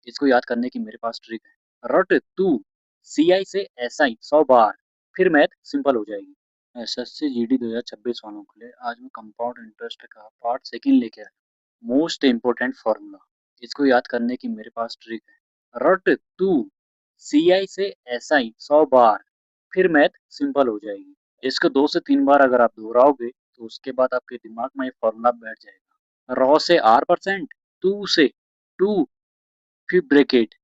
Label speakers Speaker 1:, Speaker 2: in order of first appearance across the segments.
Speaker 1: इसको याद करने की मेरे पास ट्रिक है। रट तू सीआई से एसआई 100 बार, फिर मैथ सिंपल हो जाएगी। एसएससी जीडी 2026 वालों के लिए आज मैं कंपाउंड इंटरेस्ट का पार्ट सेकंड लेके आया। मोस्ट इम्पोर्टेंट फॉर्मूला, इसको याद करने की मेरे पास ट्रिक है। रट तू सीआई से एसआई 100 बार, फिर मैथ सिंपल हो जाएगी। इसको 2 से 3 बार अगर आप दोहराओगे तो उसके बाद आपके दिमाग में ये फॉर्मूला बैठ जाएगा। रॉ से R%, टू से टू, फिर ब्रैकेट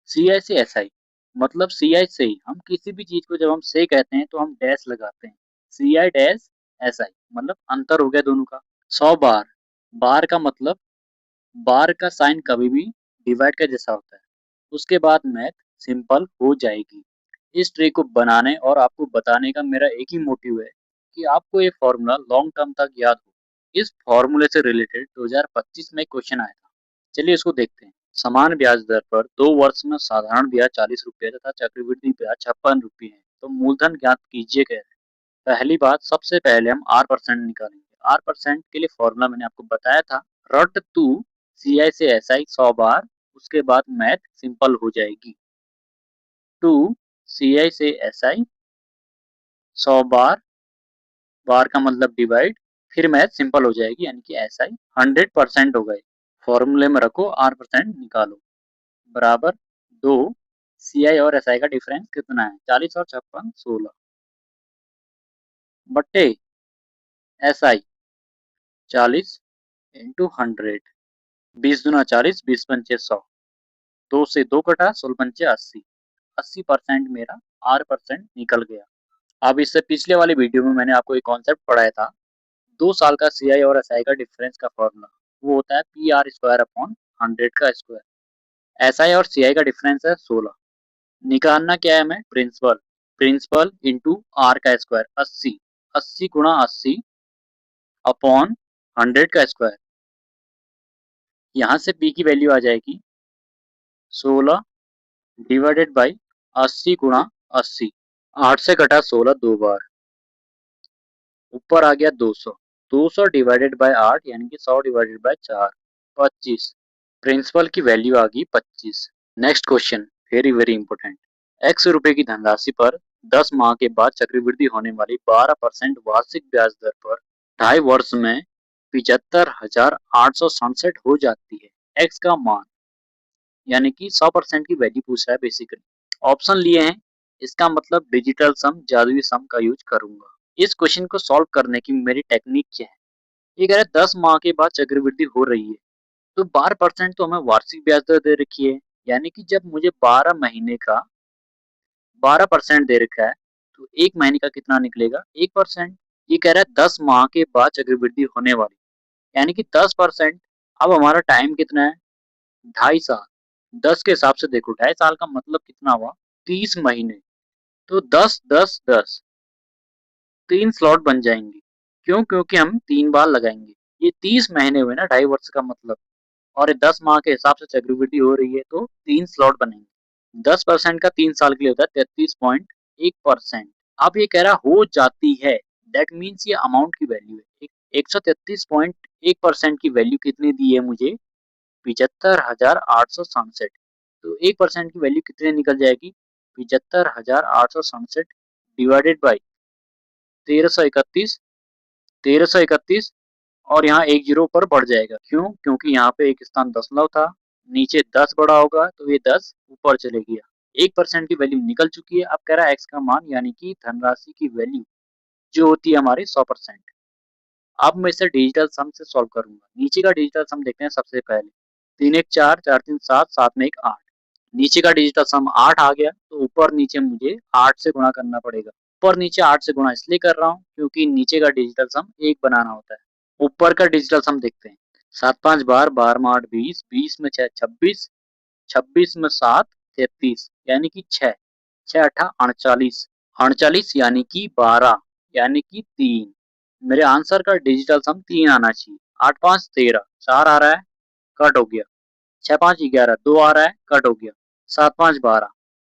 Speaker 1: सीआई से एसआई, मतलब सीआई से ही हम किसी भी चीज को जब हम से कहते हैं तो हम डैश लगाते हैं। सीआई डैश एसआई मतलब अंतर हो गया दोनों का। 100 बार, बार का मतलब बार का साइन कभी भी डिवाइड का जैसा होता है। उसके बाद मैथ सिंपल हो जाएगी। इस ट्री को बनाने और आपको बताने का मेरा एक ही मोटिव है कि आपको ये फॉर्मूला लॉन्ग टर्म तक याद हो। इस फॉर्मूले से रिलेटेड 2025 में क्वेश्चन आया था। चलिए इसको देखते हैं। समान ब्याज दर पर 2 वर्ष में साधारण ब्याज 40 रुपये तथा चक्रवृद्धि ब्याज 56 रुपये है, तो मूलधन ज्ञात कीजिए कह रहे हैं। पहली बात, सबसे पहले हम R% निकालेंगे। R% के लिए फॉर्मूला मैंने आपको बताया था। रट टू सीआई से एसआई 100 बार, उसके बाद मैथ सिंपल हो जाएगी। टू सीआई से एसआई 100 बार, बार का मतलब डिवाइड, फिर मैथ सिंपल हो जाएगी, यानी कि एसआई 100% हो गए। फॉर्मूले में रखो R% निकालो, बराबर 2। सीआई और एसआई का डिफरेंस कितना है? 40 और 56 16, बट्टे एसआई 40 इंटू 100, 20 दूना 40, 20 पंचे 100, 2 से 2 कटा, 16 पंचे 80, 80% मेरा R% निकल गया। अब इससे पिछले वाली वीडियो में मैंने आपको एक कॉन्सेप्ट पढ़ाया था, 2 साल का सीआई और एसआई का डिफरेंस का फॉर्मूला, वो होता है PR² अपॉन 100 का स्क्वायर। एसआई और सीआई का डिफरेंस है 16। निकालना क्या है हमें? प्रिंसिपल, प्रिंसिपल इंटू आर का स्क्वायर 80, 80 गुणा 80 अपॉन 100 का स्क्वायर। यहाँ से पी की वैल्यू आ जाएगी 16 डिवाइडेड बाई 80 गुणा 80, 8 से कटा 16 2 बार, ऊपर आ गया 200, 200 डिवाइडेड बाय 8 यानी कि 100 डिवाइडेड बाय 4, 25। प्रिंसिपल की वैल्यू आ गई 25। Next question very very important. x रुपए की धनराशि पर 10 माह के बाद चक्रवृद्धि होने वाली 12% वार्षिक ब्याज दर पर 2.5 वर्ष में 75,867 हो जाती है। x का मान, यानी कि 100% की वैल्यू पूछ रहा है बेसिकली। ऑप्शन लिए हैं, इसका मतलब डिजिटल सम, जादुई सम का यूज करूंगा। इस क्वेश्चन को सॉल्व करने की मेरी टेक्निक क्या है? ये कह रहा है 10 माह के बाद चक्रवृद्धि हो रही है, तो 12% तो हमें वार्षिक ब्याज दर दे रखी है, यानी कि जब मुझे 12 महीने का 12% दे रखा है तो एक महीने का कितना निकलेगा? 1%। ये कह रहा है 10 माह के बाद चक्रवृद्धि होने वाली, यानी कि 10%। अब हमारा टाइम कितना है? 2.5 साल। 10 के हिसाब से देखो, 2.5 साल का मतलब कितना हुआ? 30 महीने। तो 10 10 10, 3 स्लॉट बन जाएंगे। क्यों? क्योंकि हम 3 बार लगाएंगे। ये 30 महीने हुए ना 2.5 वर्ष का मतलब, और 10 माह के हिसाब से चक्रवृद्धि हो रही है तो 3 स्लॉट बनेंगे। 10% का 3 साल के लिए होता है 33.1%। अब ये कह रहा हो जाती है, दैट मीन्स ये अमाउंट की वैल्यू है। 133.1% की वैल्यू कितनी दी है मुझे? 75,867। तो 1% की वैल्यू कितने निकल जाएगी? 75,867 डिवाइडेड बाई 1331, 1331, और यहाँ एक जीरो ऊपर बढ़ जाएगा। क्यों? क्योंकि यहाँ पे एक स्थान दशमलव था, नीचे 10 बड़ा होगा तो ये 10 ऊपर चले गया। 1% की वैल्यू निकल चुकी है। अब कह रहा है x का मान, यानी कि धनराशि की वैल्यू जो होती है हमारी 100%। अब मैं इसे डिजिटल सम से सॉल्व करूंगा। नीचे का डिजिटल सम देखते हैं सबसे पहले। 3 1 4, 4 3 7, 7 में 1 8। नीचे का डिजिटल सम 8 आ गया, तो ऊपर नीचे मुझे 8 से गुणा करना पड़ेगा। ऊपर नीचे 8 से गुणा इसलिए कर रहा हूँ क्योंकि नीचे का डिजिटल सम 1 बनाना होता है। ऊपर का डिजिटल सम देखते हैं। 7 5 12, 12 में 8 20, 20 में 6 26, 26 में 7 33, यानी कि 6, 6 8 38, 38 यानी कि 12, यानी कि 3। मेरे आंसर का डिजिटल सम 3 आना चाहिए। 8 5 13, 4 आ रहा है, कट हो गया। 6 5 11, 2 आ रहा है, कट हो गया। 7 5 12,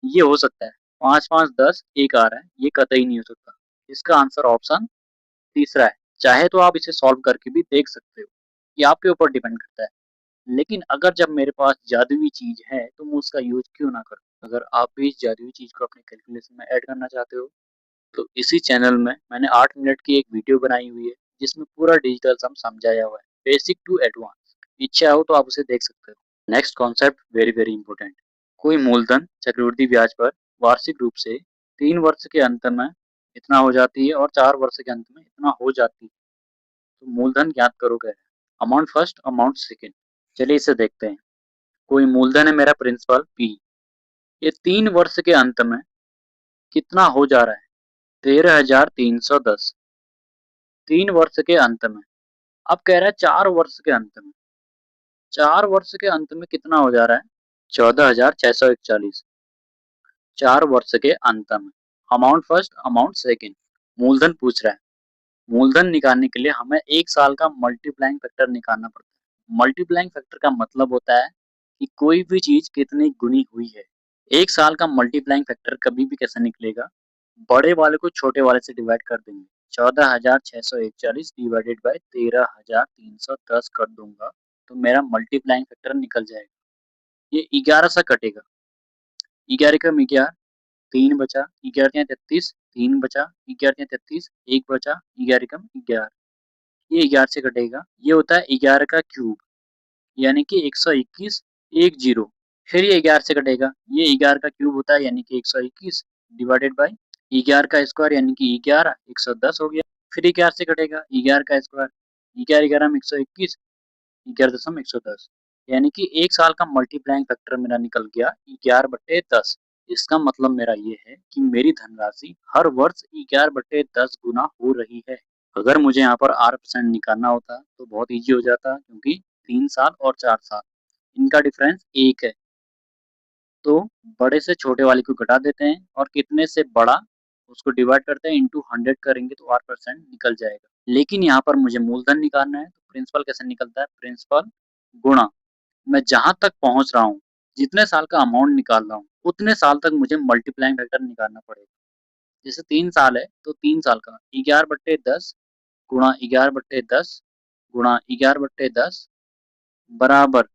Speaker 1: ये हो सकता है। 5 5 10, 1 आ रहा है, ये कतई नहीं हो सकता। इसका आंसर ऑप्शन तीसरा है। चाहे तो आप इसे सॉल्व करके भी देख सकते हो, ये आपके ऊपर डिपेंड करता है। लेकिन अगर जब मेरे पास जादुई चीज है तो मैं उसका यूज क्यों ना करूं। अगर आप भी इस जादुई चीज को अपने कैलकुलेशन में ऐड करना चाहते हो तो इसी चैनल में मैंने 8 मिनट की एक वीडियो बनाई हुई है जिसमें पूरा डिजिटल सम समझाया हुआ है, बेसिक टू एडवांस। इच्छा हो तो आप उसे देख सकते हो। Next concept very very important. कोई मूलधन चक्रवृद्धि ब्याज पर वार्षिक रूप से 3 वर्ष के अंत में इतना हो जाती है और 4 वर्ष के अंत में इतना हो जाती है। तो मूलधन ज्ञात करो क्या है। Amount first, amount second. चलिए इसे देखते हैं। कोई मूलधन है मेरा प्रिंसिपल पी। ये 3 वर्ष के अंत में कितना हो जा रहा है? 13,310। 3 वर्ष के अंत में। अब कह रहा है 4 वर्ष के अंत में। 4 वर्ष के अंत में कितना हो जा रहा है? 14,641। 4 वर्ष के अंत में। Amount first, amount second. मूलधन पूछ रहा है। मूलधन निकालने के लिए हमें 1 साल का मल्टीप्लाइंग फैक्टर निकालना पड़ता है। मल्टीप्लाइंग फैक्टर का मतलब होता है कि कोई भी चीज कितनी गुनी हुई है। 1 साल का मल्टीप्लाइंग फैक्टर कभी भी कैसे निकलेगा? बड़े वाले को छोटे वाले से डिवाइड कर देंगे। 14,641 डिवाइडेड बाय 13,310 कर दूंगा तो मेरा मल्टीप्लाइंग फैक्टर निकल जाएगा। ये 11 से कटेगा। 11 का 11, 3 बचा, 11 33, 3 बचा, 11 33, 1 बचा, 11 कम 11। ये 11 से कटेगा। ये होता है 11 का क्यूब यानी कि 121, 10। फिर ये 11 से कटेगा। ये 11 का क्यूब होता है यानी कि 121 डिवाइडेड बाय 11 का स्क्वायर यानी कि 11, 110 हो गया। फिर 11 से कटेगा 11 का स्क्वायर। 11 11 में 121, 11,110 यानी कि 1 साल का मल्टीप्लाइंग फैक्टर मेरा निकल गया 11/10। इसका मतलब मेरा ये है कि मेरी धनराशि हर वर्ष 11/10 गुना हो रही है। अगर मुझे यहाँ पर 8% निकालना होता तो बहुत इजी हो जाता क्योंकि 3 साल और 4 साल इनका डिफरेंस 1 है। तो बड़े से छोटे वाले को घटा देते हैं और कितने से बड़ा उसको डिवाइड करते हैं इंटू 100 करेंगे तो 8% निकल जाएगा। लेकिन यहाँ पर मुझे मूलधन निकालना है तो प्रिंसिपल कैसे निकलता है? प्रिंसिपल गुणा मैं जहां तक पहुंच रहा हूँ, जितने साल का अमाउंट निकाल रहा हूँ उतने साल तक मुझे मल्टीप्लाइंग फैक्टर निकालना पड़ेगा। जैसे 3 साल है तो 3 साल का 11/10 गुणा 11/10 गुणा 11/10 बराबर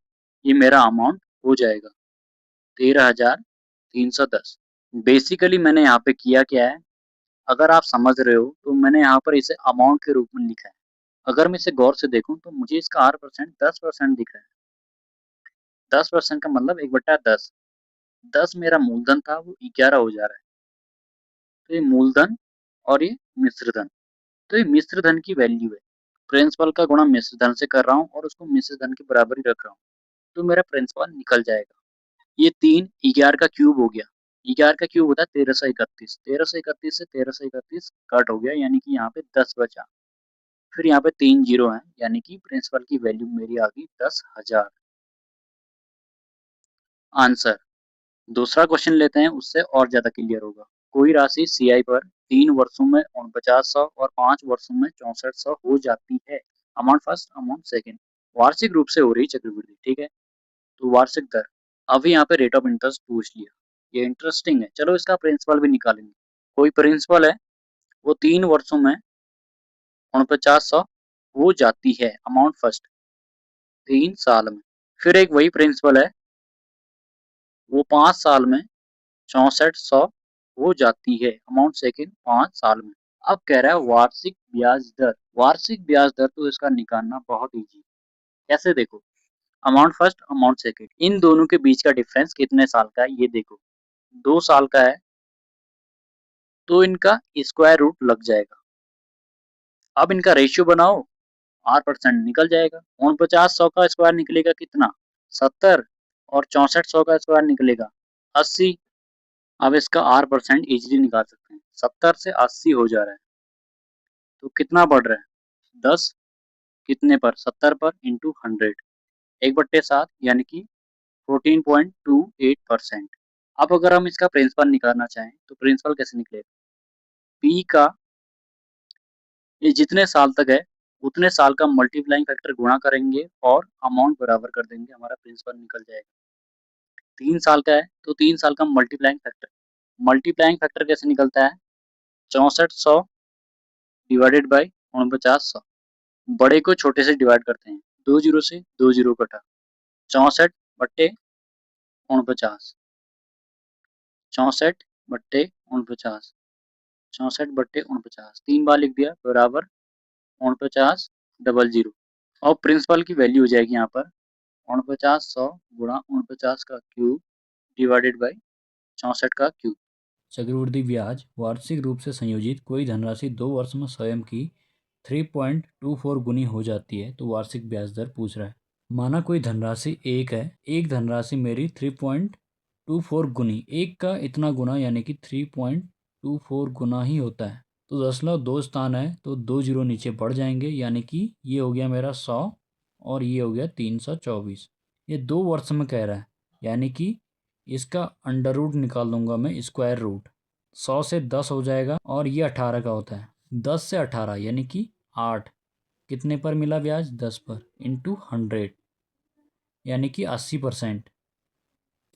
Speaker 1: ये मेरा अमाउंट हो जाएगा 13,310। बेसिकली मैंने यहाँ पे किया क्या है, अगर आप समझ रहे हो तो मैंने यहाँ पर इसे अमाउंट के रूप में लिखा है। अगर मैं इसे गौर से देखूं तो मुझे इसका 8% 10% दिख रहा है। 10% का मतलब 1/10। 10 मेरा मूलधन था वो 11 हो जा रहा है। तो ये मूलधन और ये मिश्र धन। तो ये मिश्र धन की वैल्यू है। प्रिंसिपल का गुणा मिश्र धन से कर रहा हूँ और उसको मिश्र धन के बराबर ही रख रहा हूँ तो मेरा प्रिंसिपल निकल जाएगा। ये 3 11 का क्यूब हो गया। 11 का क्यूब होता है 1331। 1331 से 1331 कट हो गया यानी कि यहाँ पे 10 बचा। फिर यहाँ पे 3 जीरो है यानी कि प्रिंसिपल की वैल्यू मेरी आ गई 10,000। आंसर। दूसरा क्वेश्चन लेते हैं उससे और ज्यादा क्लियर होगा। कोई राशि सीआई पर 3 वर्षों में 4900 और 5 वर्षों में 6400 हो जाती है। Amount first, amount second. वार्षिक रूप से हो रही चक्रवृद्धि, ठीक है। तो वार्षिक दर। अभी यहाँ पे रेट ऑफ इंटरेस्ट पूछ लिया। ये इंटरेस्टिंग है। चलो इसका प्रिंसिपल भी निकालेंगे। कोई प्रिंसिपल है वो 3 वर्षों में 4900 हो जाती है। अमाउंट फर्स्ट 3 साल में। फिर एक वही प्रिंसिपल है वो 5 साल में 6400 हो जाती है। अमाउंट सेकेंड 5 साल में। अब कह रहा है वार्षिक ब्याज दर। वार्षिक ब्याज दर तो इसका निकालना बहुत इजी। कैसे देखो, अमाउंट फर्स्ट, अमाउंट सेकेंड। इन दोनों के बीच का डिफरेंस कितने साल का है ये देखो। 2 साल का है तो इनका स्क्वायर रूट लग जाएगा। अब इनका रेशियो बनाओ, 8% निकल जाएगा। 4900 का स्क्वायर निकलेगा कितना? 70। और 6400 का स्क्वायर निकलेगा 80। अब इसका 8% इजिली निकाल सकते हैं। 70 से 80 हो जा रहा है तो कितना बढ़ रहा है? 10 कितने पर? 70 पर इंटू 100 1/7 यानी कि 14.28%। अब अगर हम इसका प्रिंसिपल निकालना चाहें तो प्रिंसिपल कैसे निकलेगा? पी का ये जितने साल तक है उतने साल का मल्टीप्लाइंग फैक्टर गुणा करेंगे और अमाउंट बराबर कर देंगे, हमारा प्रिंसिपल निकल जाएगा। 3 साल का है तो 3 साल का मल्टीप्लाइंग फैक्टर। मल्टीप्लाइंग फैक्टर कैसे निकलता है? 6400 डिवाइडेड बाई 4900। बड़े को छोटे से डिवाइड करते हैं। 2 जीरो से 2 जीरो कटा 64 बट्टे 49, 64 बट्टे 49, 64 बट्टे 49, 3 बार लिख दिया बराबर 49 डबल जीरो। और प्रिंसिपल की वैल्यू हो जाएगी यहाँ पर 49 100 गुणा 49 का क्यूब डिवाइडेड बाई 64 का क्यूब।
Speaker 2: चक्रवृद्धि ब्याज वार्षिक रूप से संयोजित कोई धनराशि 2 वर्ष में स्वयं की 3.24 गुनी हो जाती है तो वार्षिक ब्याज दर पूछ रहा है। माना कोई धनराशि 1 है, एक धनराशि मेरी 3.24 गुनी, एक का इतना गुना यानी कि 3.24 गुना ही होता है। तो 0.2 स्थान है तो 2 जीरो नीचे बढ़ जाएंगे, यानी कि ये हो गया मेरा 100 और ये हो गया 324। ये 2 वर्ष में कह रहा है, यानी कि इसका अंडर रूट निकाल दूंगा मैं, स्क्वायर रूट। 100 से 10 हो जाएगा और ये 18 का होता है। 10 से 18 यानी कि 8, कितने पर मिला ब्याज? 10 पर, इंटू 100 यानी कि 80%।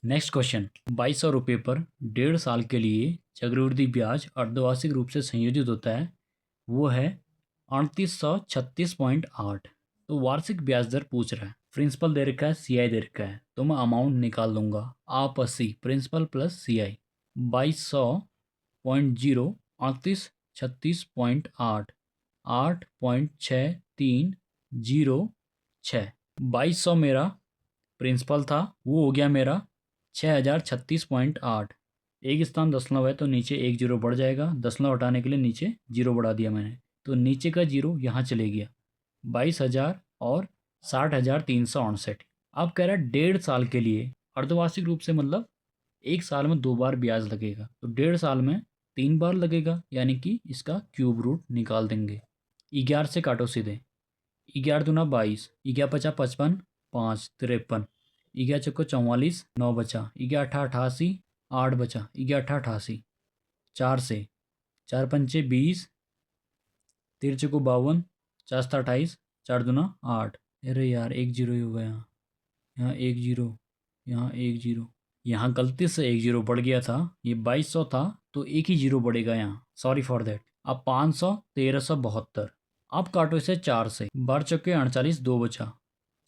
Speaker 2: नेक्स्ट क्वेश्चन, 2200 रुपये पर 1.5 साल के लिए चक्रवृद्धि ब्याज अर्धवार्षिक रूप से संयोजित होता है, वो है 3836.8। तो वार्षिक ब्याज दर पूछ रहा है, प्रिंसिपल दे रखा है, सीआई दे रखा है, तो मैं अमाउंट निकाल दूंगा। आप 80 प्रिंसिपल प्लस सीआई 2200.0 3836.8 8.6306। 2200 मेरा प्रिंसिपल था, वो हो गया मेरा 6036.8। एक स्थान दशमलव है तो नीचे एक जीरो बढ़ जाएगा, दशमलव हटाने के लिए नीचे जीरो बढ़ा दिया मैंने, तो नीचे का जीरो यहाँ चले गया। 22,000 और 60,368। अब कह रहा है 1.5 साल के लिए अर्धवार्षिक रूप से, मतलब एक साल में 2 बार ब्याज लगेगा, तो 1.5 साल में 3 बार लगेगा, यानी कि इसका क्यूब रूट निकाल देंगे। 11 से काटो सीधे, 11 दूना 22, 11 पचा 55, 5 53, 11 चौको 44, 9 बचा, 11 अठा 88, 8 बचा, 11 अठा 88, 4 से, 4 पंचे 20, 13 चौको 52, 4 सता 28, 4 दूना 8। अरे यार एक जीरो ही होगा यहाँ, यहाँ एक जीरो, यहाँ एक जीरो, यहाँ गलती से एक जीरो बढ़ गया था। ये 2200 था तो एक ही जीरो बढ़ेगा यहाँ, सॉरी फॉर देट। अब 500 1372। अब काटो इसे 4 से, 12 चौके 48, 2 बचा,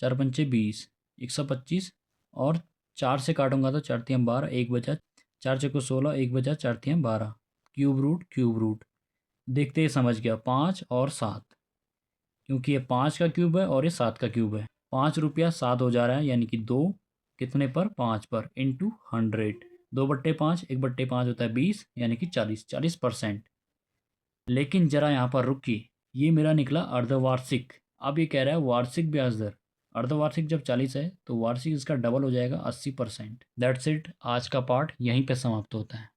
Speaker 2: 4 पंचे 20, 125, और 4 से काटूंगा तो 4 तियाँ 12, 1 बचा, 4 चौको 16, 1 बचा, 4 तियाँ 12। क्यूब रूट क्यूब रूट, देखते ही समझ गया, 5 और 7, क्योंकि ये 5 का क्यूब है और ये 7 का क्यूब है। 5 रुपया 7 हो जा रहा है, यानी कि 2 कितने पर? 5 पर, इंटू 100। 2/5, 1/5 होता है 20, यानी कि 40%। लेकिन जरा यहाँ पर रुकिए, ये मेरा निकला अर्धवार्षिक। अब ये कह रहा है वार्षिक ब्याज दर, अर्धवार्षिक जब 40 है तो वार्षिक इसका डबल हो जाएगा 80%। दैट्स इट, आज का पार्ट यहीं पे समाप्त होता है।